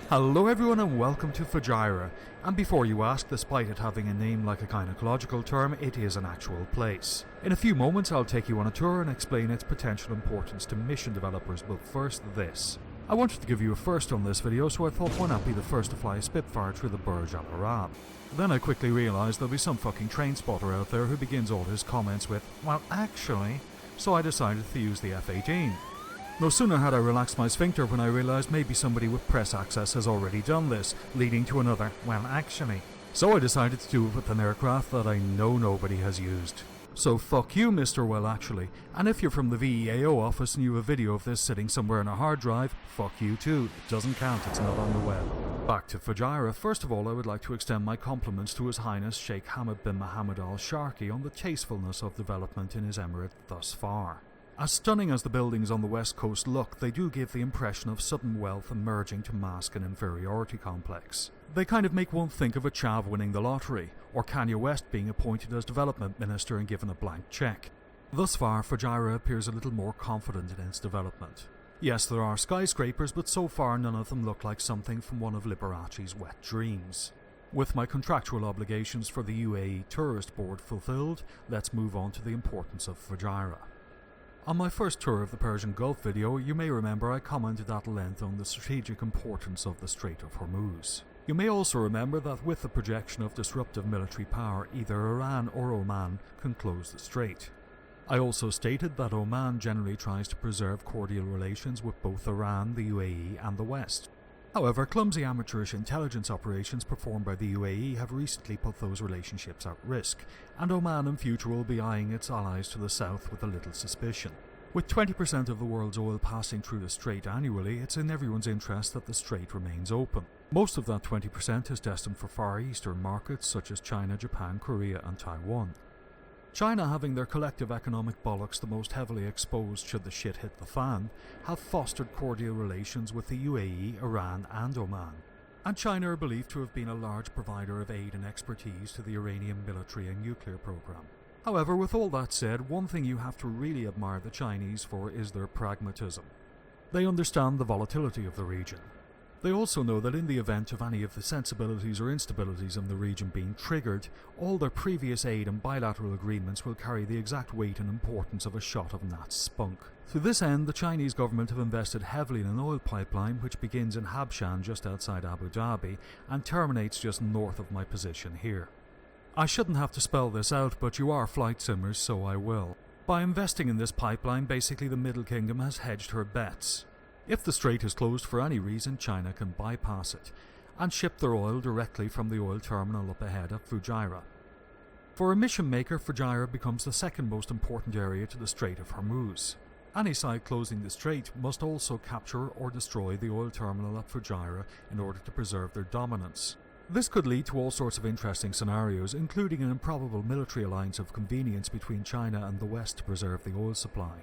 Hello everyone and welcome to Fujairah, and before you ask, despite it having a name like a gynecological term, it is an actual place. In a few moments I'll take you on a tour and explain its potential importance to mission developers, but first this. I wanted to give you a first on this video, so I thought why not be the first to fly a Spitfire through the Burj Al Arab. Then I quickly realised there'll be some fucking train spotter out there who begins all his comments with, well actually, so I decided to use the F-18. No sooner had I relaxed my sphincter when I realised maybe somebody with press access has already done this, leading to another, well actually. So I decided to do it with an aircraft that I know nobody has used. So fuck you, Mr. Well Actually, and if you're from the VEAO office and you have a video of this sitting somewhere on a hard drive, fuck you too, it doesn't count, it's not on the web. Back to Fujairah. First of all I would like to extend my compliments to His Highness Sheikh Hamad bin Mohammed Al Sharqi on the tastefulness of development in his emirate thus far. As stunning as the buildings on the west coast look, they do give the impression of sudden wealth emerging to mask an inferiority complex. They kind of make one think of a chav winning the lottery, or Kanye West being appointed as development minister and given a blank check. Thus far, Fujairah appears a little more confident in its development. Yes, there are skyscrapers, but so far none of them look like something from one of Liberace's wet dreams. With my contractual obligations for the UAE Tourist Board fulfilled, let's move on to the importance of Fujairah. On my first tour of the Persian Gulf video, you may remember I commented at length on the strategic importance of the Strait of Hormuz. You may also remember that with the projection of disruptive military power, either Iran or Oman can close the strait. I also stated that Oman generally tries to preserve cordial relations with both Iran, the UAE and the West. However, clumsy amateurish intelligence operations performed by the UAE have recently put those relationships at risk, and Oman in future will be eyeing its allies to the south with a little suspicion. With 20% of the world's oil passing through the strait annually, it's in everyone's interest that the strait remains open. Most of that 20% is destined for Far Eastern markets such as China, Japan, Korea and Taiwan. China, having their collective economic bollocks the most heavily exposed should the shit hit the fan, have fostered cordial relations with the UAE, Iran and Oman. And China are believed to have been a large provider of aid and expertise to the Iranian military and nuclear program. However, with all that said, one thing you have to really admire the Chinese for is their pragmatism. They understand the volatility of the region. They also know that in the event of any of the sensibilities or instabilities in the region being triggered, all their previous aid and bilateral agreements will carry the exact weight and importance of a shot of gnat's spunk. To this end, the Chinese government have invested heavily in an oil pipeline which begins in Habshan just outside Abu Dhabi and terminates just north of my position here. I shouldn't have to spell this out, but you are flight simmers, so I will. By investing in this pipeline, basically the Middle Kingdom has hedged her bets. If the strait is closed for any reason, China can bypass it and ship their oil directly from the oil terminal up ahead at Fujairah. For a mission maker, Fujairah becomes the second most important area to the Strait of Hormuz. Any side closing the strait must also capture or destroy the oil terminal at Fujairah in order to preserve their dominance. This could lead to all sorts of interesting scenarios, including an improbable military alliance of convenience between China and the West to preserve the oil supply.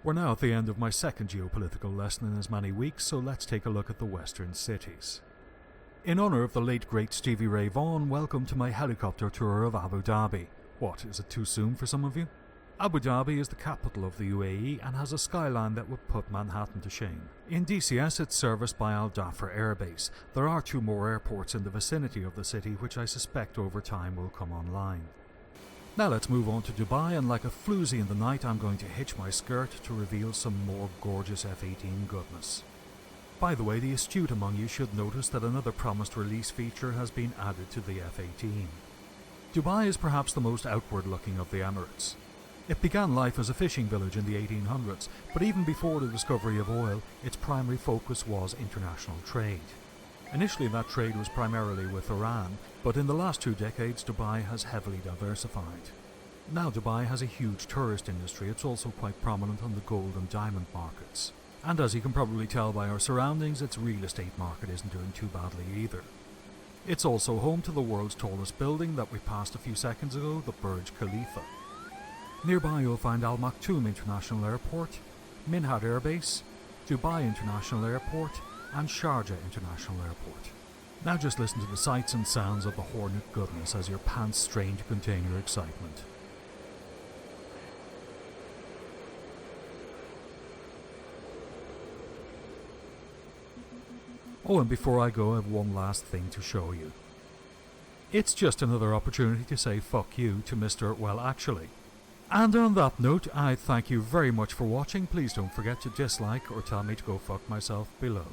We're now at the end of my second geopolitical lesson in as many weeks, so let's take a look at the western cities. In honour of the late great Stevie Ray Vaughan, welcome to my helicopter tour of Abu Dhabi. What, is it too soon for some of you? Abu Dhabi is the capital of the UAE and has a skyline that would put Manhattan to shame. In DCS it's serviced by Al Dhafra Air Base. There are 2 more airports in the vicinity of the city which I suspect over time will come online. Now let's move on to Dubai, and like a floozy in the night I'm going to hitch my skirt to reveal some more gorgeous F-18 goodness. By the way, the astute among you should notice that another promised release feature has been added to the F-18. Dubai is perhaps the most outward looking of the Emirates. It began life as a fishing village in the 1800s, but even before the discovery of oil, its primary focus was international trade. Initially that trade was primarily with Iran, but in the last 2 decades Dubai has heavily diversified. Now Dubai has a huge tourist industry. It's also quite prominent on the gold and diamond markets. And as you can probably tell by our surroundings, its real estate market isn't doing too badly either. It's also home to the world's tallest building that we passed a few seconds ago, the Burj Khalifa. Nearby you'll find Al Maktoum International Airport, Minhad Air Base, Dubai International Airport and Sharjah International Airport. Now just listen to the sights and sounds of the Hornet goodness as your pants strain to contain your excitement. Oh, and before I go, I have one last thing to show you. It's just another opportunity to say fuck you to Mr. Well Actually. And on that note, I thank you very much for watching. Please don't forget to dislike or tell me to go fuck myself below.